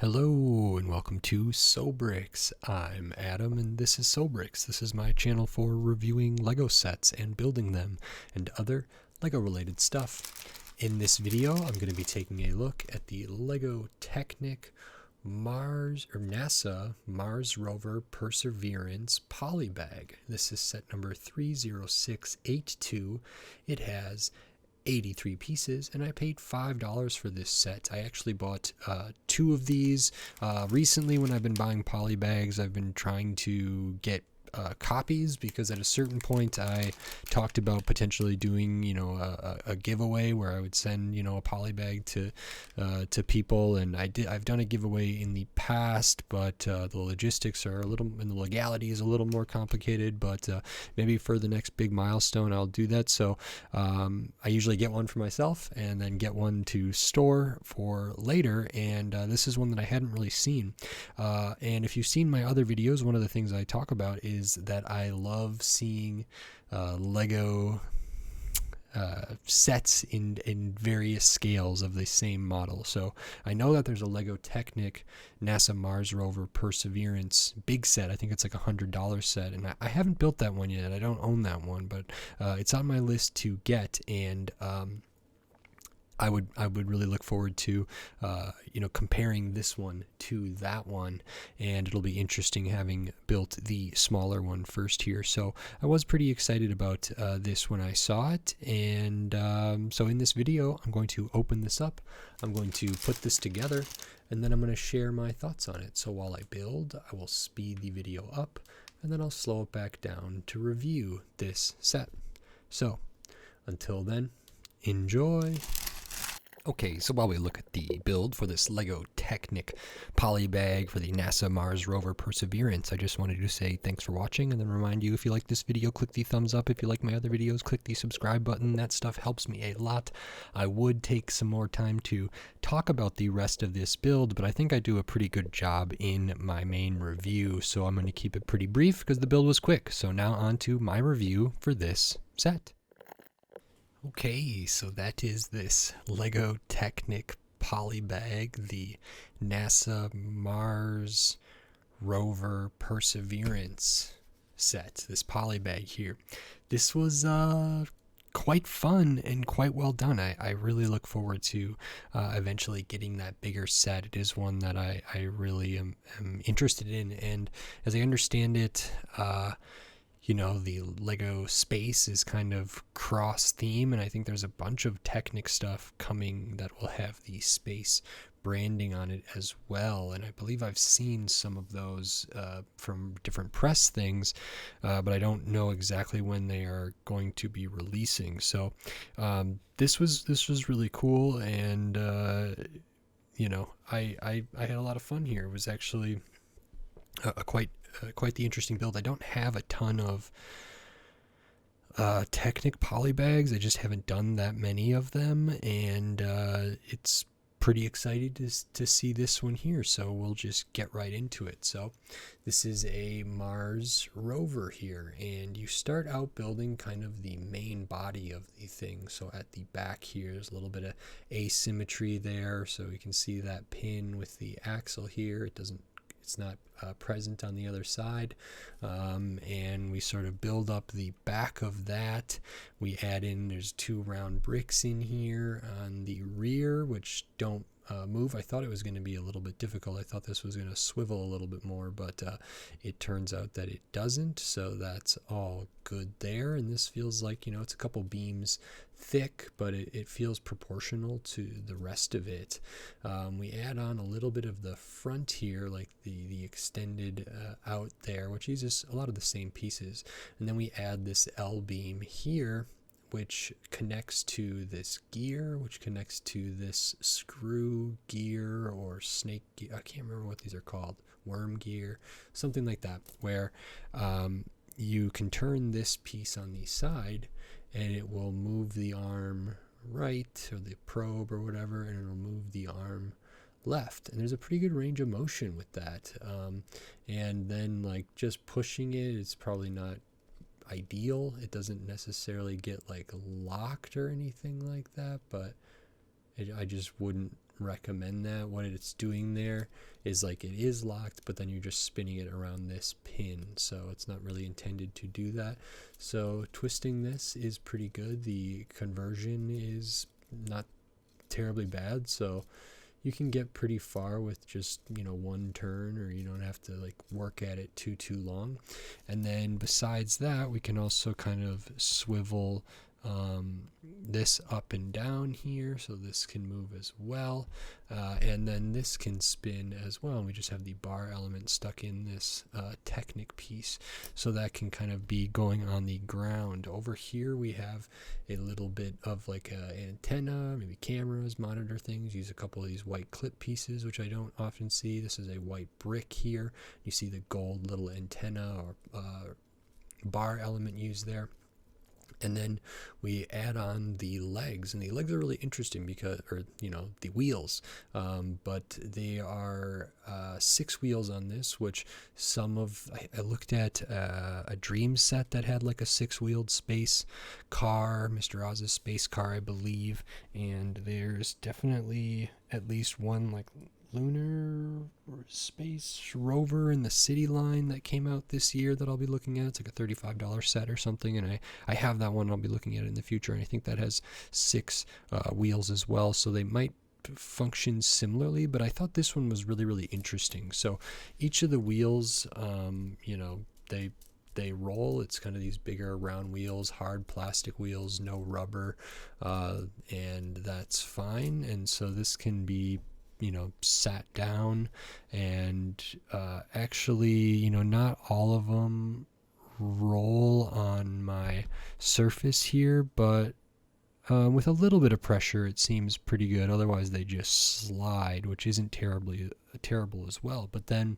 Hello and welcome to Sobrix. I'm Adam and this is Sobrix. This is my channel for reviewing Lego sets and building them and other Lego related stuff. In this video, I'm going to be taking a look at the Lego Technic NASA Mars Rover Perseverance Polybag. This is set number 30682. It has 83 pieces and I paid $5 for this set. I actually bought two of these recently. When I've been buying poly bags, I've been trying to get copies, because at a certain point I talked about potentially doing a giveaway where I would send a poly bag to people, and I've done a giveaway in the past, but the logistics are a little, and the legality is a little more complicated, but maybe for the next big milestone I'll do that. So I usually get one for myself and then get one to store for later, and this is one that I hadn't really seen, and if you've seen my other videos, one of the things I talk about is that I love seeing Lego sets in various scales of the same model. So I know that there's a Lego Technic NASA Mars Rover Perseverance big set. I think it's like $100 set, and I haven't built that one yet. I don't own that one, but it's on my list to get, and I would really look forward to comparing this one to that one, and it'll be interesting having built the smaller one first here. So I was pretty excited about this when I saw it, and so in this video I'm going to open this up, I'm going to put this together, and then I'm going to share my thoughts on it. So while I build, I will speed the video up and then I'll slow it back down to review this set. So until then, enjoy. Okay, so while we look at the build for this Lego Technic poly bag for the NASA Mars Rover Perseverance, I just wanted to say thanks for watching, and then remind you, if you like this video, click the thumbs up. If you like my other videos, click the subscribe button. That stuff helps me a lot. I would take some more time to talk about the rest of this build, but I think I do a pretty good job in my main review, so I'm going to keep it pretty brief because the build was quick. So now on to my review for this set. Okay, so that is this Lego Technic poly bag, the NASA Mars Rover Perseverance set, this poly bag here. This was quite fun and quite well done. I really look forward to eventually getting that bigger set. It is one that I really am interested in, and as I understand it, the Lego space is kind of cross theme, and I think there's a bunch of Technic stuff coming that will have the space branding on it as well, and I believe I've seen some of those from different press things, but I don't know exactly when they are going to be releasing. So this was really cool, and I had a lot of fun here. It was actually quite the interesting build. I don't have a ton of Technic poly bags. I just haven't done that many of them, and it's pretty excited to see this one here. So we'll just get right into it. So this is a Mars rover here, and you start out building kind of the main body of the thing. So at the back here, there's a little bit of asymmetry there, so you can see that pin with the axle here. It's not present on the other side, and we sort of build up the back of that. We add in, there's two round bricks in here on the rear which don't move. I thought it was going to be a little bit difficult. I thought this was going to swivel a little bit more, but it turns out that it doesn't, so that's all good there. And this feels like, it's a couple beams thick, but it feels proportional to the rest of it. We add on a little bit of the front here, like the extended out there, which uses a lot of the same pieces, and then we add this L beam here, which connects to this gear, which connects to this screw gear or snake gear. I can't remember what these are called, worm gear, something like that, where you can turn this piece on the side and it will move the arm right, or the probe or whatever, and it'll move the arm left, and there's a pretty good range of motion with that, and then like just pushing it's probably not ideal. It doesn't necessarily get like locked or anything like that, but I just wouldn't recommend that. What it's doing there is like it is locked, but then you're just spinning it around this pin, so it's not really intended to do that. So twisting this is pretty good. The conversion is not terribly bad, so you can get pretty far with just, one turn, or you don't have to like work at it too long. And then besides that, we can also kind of swivel this up and down here, so this can move as well, and then this can spin as well, and we just have the bar element stuck in this Technic piece, so that can kind of be going on the ground. Over here we have a little bit of like an antenna, maybe cameras, monitor things. Use a couple of these white clip pieces, which I don't often see. This is a white brick here. You see the gold little antenna or bar element used there. And then we add on the legs, and the legs are really interesting because, the wheels, but they are 6 wheels on this, which I looked at a dream set that had like a 6-wheeled space car, Mr. Oz's space car, I believe, and there's definitely at least one like lunar or space rover in the city line that came out this year that I'll be looking at. It's like a $35 set or something, and I have that one. I'll be looking at it in the future, and I think that has 6 wheels as well, so they might function similarly, but I thought this one was really, really interesting. So each of the wheels, they roll. It's kind of these bigger round wheels, hard plastic wheels, no rubber, and that's fine. And so this can be sat down, and actually, not all of them roll on my surface here, but with a little bit of pressure it seems pretty good. Otherwise they just slide, which isn't terrible as well. But then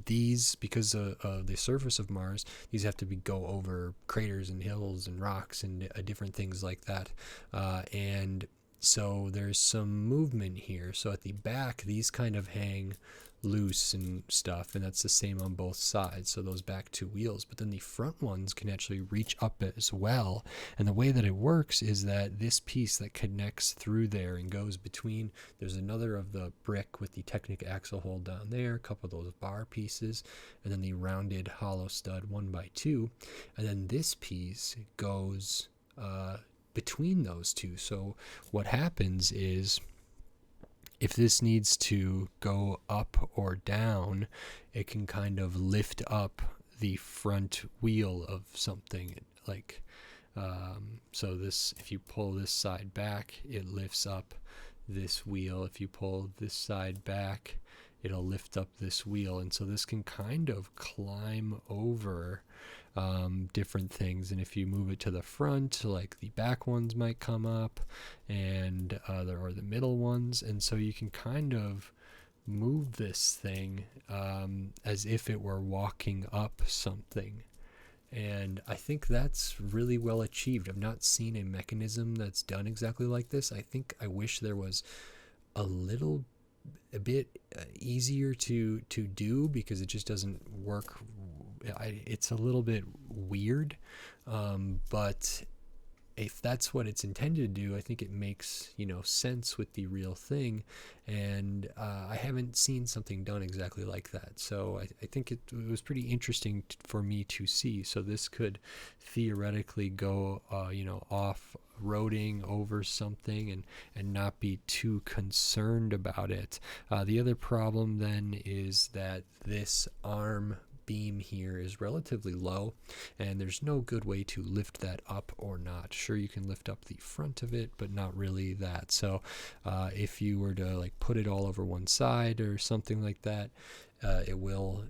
these, because of the surface of Mars, these have to go over craters and hills and rocks and different things like that, and so there's some movement here. So at the back, these kind of hang loose and stuff, and that's the same on both sides, so those back 2 wheels. But then the front ones can actually reach up as well, and the way that it works is that this piece that connects through there and goes between, there's another of the brick with the Technic axle hole down there, a couple of those bar pieces, and then the rounded hollow stud 1x2, and then this piece goes between those two. So what happens is, if this needs to go up or down, it can kind of lift up the front wheel of something, like so this, if you pull this side back, it lifts up this wheel. If you pull this side back, it'll lift up this wheel. And so this can kind of climb over different things, and if you move it to the front, like the back ones might come up, and or the middle ones, and so you can kind of move this thing as if it were walking up something. And I think that's really well achieved. I've not seen a mechanism that's done exactly like this. I wish there was a bit easier to do, because it just doesn't work. It's a little bit weird, but if that's what it's intended to do, I think it makes sense with the real thing, and I haven't seen something done exactly like that. So I think it was pretty interesting for me to see. So this could theoretically go off-roading over something and not be too concerned about it. The other problem then is that this arm beam here is relatively low, and there's no good way to lift that up or not. Sure, you can lift up the front of it, but not really that. So if you were to like put it all over one side or something like that, it will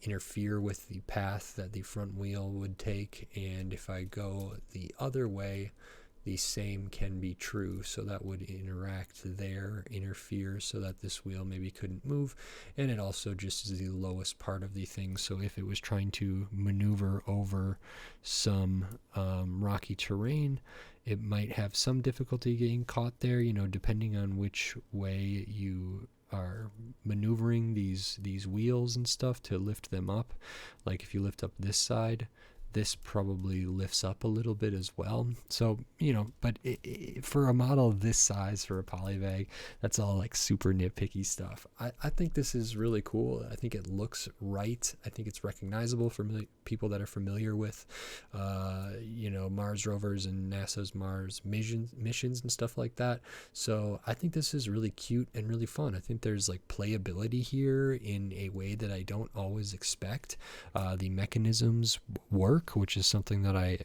interfere with the path that the front wheel would take. And if I go the other way, the same can be true, so that would interfere so that this wheel maybe couldn't move. And it also just is the lowest part of the thing, so if it was trying to maneuver over some rocky terrain, it might have some difficulty getting caught there, depending on which way you are maneuvering these wheels and stuff to lift them up. Like if you lift up this side, This probably lifts up a little bit as well. So, but for a model this size for a polybag, that's all like super nitpicky stuff. I think this is really cool. I think it looks right. I think it's recognizable for people that are familiar with, Mars rovers and NASA's Mars missions and stuff like that. So I think this is really cute and really fun. I think there's like playability here in a way that I don't always expect. The mechanisms work, which is something that I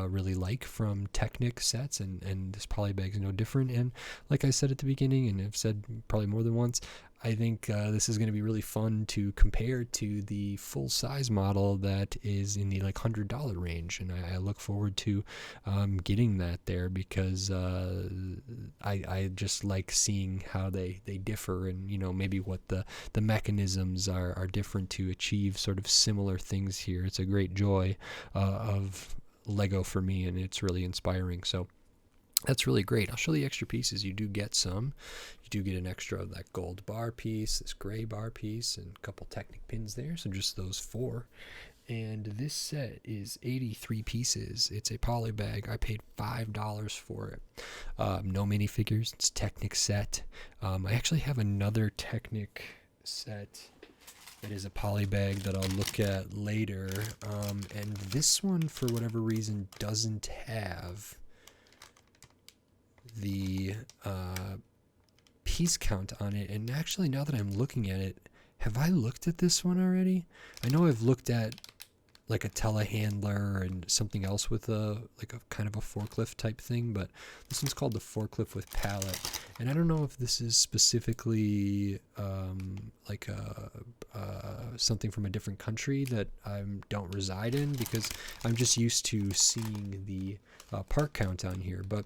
really like from Technic sets, and this polybag is no different. And like I said at the beginning, and I've said probably more than once, I think this is going to be really fun to compare to the full size model that is in the like $100 range, and I look forward to getting that there, because I just like seeing how they differ, and maybe what the mechanisms are different to achieve sort of similar things here. It's a great joy of Lego for me, and it's really inspiring. So that's really great. I'll show the extra pieces. You do get some. You do get an extra of that gold bar piece, this gray bar piece, and a couple Technic pins there. So just those 4. And this set is 83 pieces. It's a poly bag. I paid $5 for it. No minifigures. It's Technic set. I actually have another Technic set that is a poly bag that I'll look at later. And this one, for whatever reason, doesn't have the piece count on it. And actually, now that I'm looking at it, have I looked at this one already? I know I've looked at like a telehandler and something else with a kind of a forklift type thing, but this one's called the forklift with pallet. And I don't know if this is specifically something from a different country that I don't reside in, because I'm just used to seeing the part count on here. But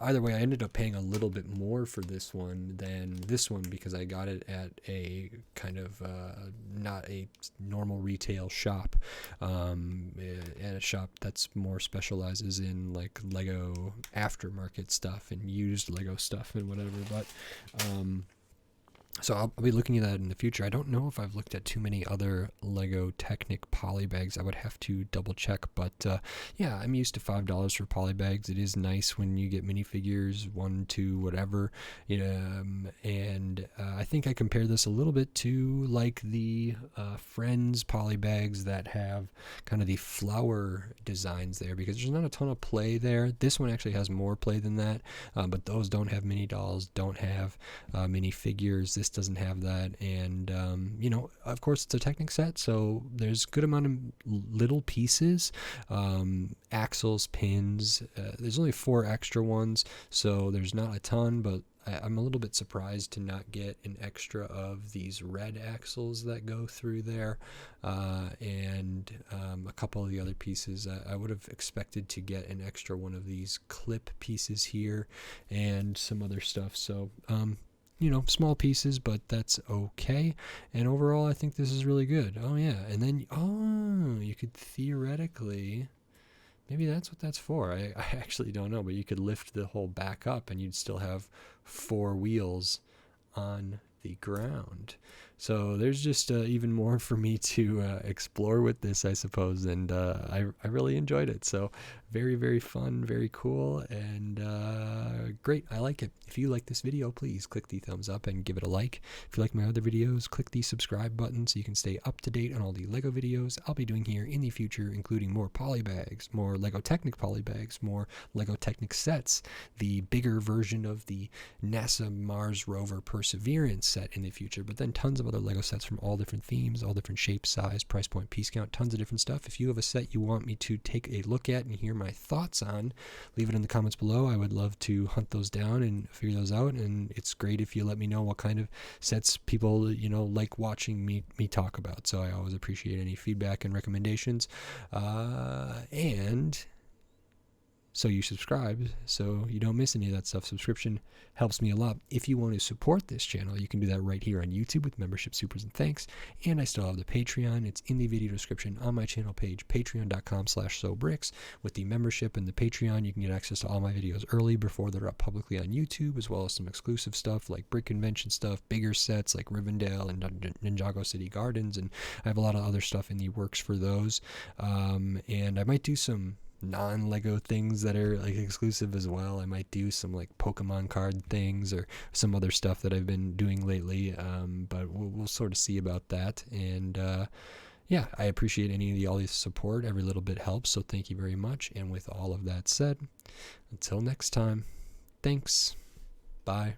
either way, I ended up paying a little bit more for this one than this one, because I got it at a kind of not a normal retail shop, at a shop that's more specializes in like Lego aftermarket stuff and used Lego stuff and whatever. But so I'll be looking at that in the future. I don't know if I've looked at too many other Lego Technic poly bags. I would have to double check, but yeah, I'm used to $5 for poly bags. It is nice when you get minifigures, 1, 2, whatever. And I think I compare this a little bit to like the Friends poly bags that have kind of the flower designs there, because there's not a ton of play there. This one actually has more play than that, but those don't have mini dolls, don't have minifigures. This doesn't have that. And of course it's a Technic set, so there's a good amount of little pieces, axles, pins. There's only 4 extra ones, so there's not a ton, but I'm a little bit surprised to not get an extra of these red axles that go through there, and a couple of the other pieces. I would have expected to get an extra one of these clip pieces here and some other stuff. So small pieces, but that's okay. And overall, I think this is really good. Oh yeah, and then you could theoretically, maybe that's what that's for. I actually don't know, but you could lift the whole back up and you'd still have 4 wheels on the ground. So there's just even more for me to explore with this, I suppose, and I really enjoyed it. So very, very fun, very cool, and great. I like it. If you like this video, please click the thumbs up and give it a like. If you like my other videos, click the subscribe button so you can stay up to date on all the Lego videos I'll be doing here in the future, including more poly bags, more Lego Technic poly bags, more Lego Technic sets, the bigger version of the NASA Mars Rover Perseverance set in the future, but then tons of other Lego sets from all different themes, all different shapes, size, price point, piece count, tons of different stuff. If you have a set you want me to take a look at and hear my thoughts on, leave it in the comments below. I would love to hunt those down and figure those out, and it's great if you let me know what kind of sets people like watching me talk about. So I always appreciate any feedback and recommendations, and so you subscribe so you don't miss any of that stuff. Subscription helps me a lot. If you want to support this channel, you can do that right here on YouTube with membership supers and thanks. And I still have the Patreon. It's in the video description on my channel page, patreon.com/sobricks. With the membership and the Patreon, you can get access to all my videos early before they're up publicly on YouTube, as well as some exclusive stuff like brick convention stuff, bigger sets like Rivendell and Ninjago City Gardens, and I have a lot of other stuff in the works for those. And I might do some non-Lego things that are like exclusive as well. I might do some like Pokemon card things or some other stuff that I've been doing lately, but we'll sort of see about that. And yeah, I appreciate all the support. Every little bit helps, so thank you very much. And with all of that said, until next time, thanks. Bye.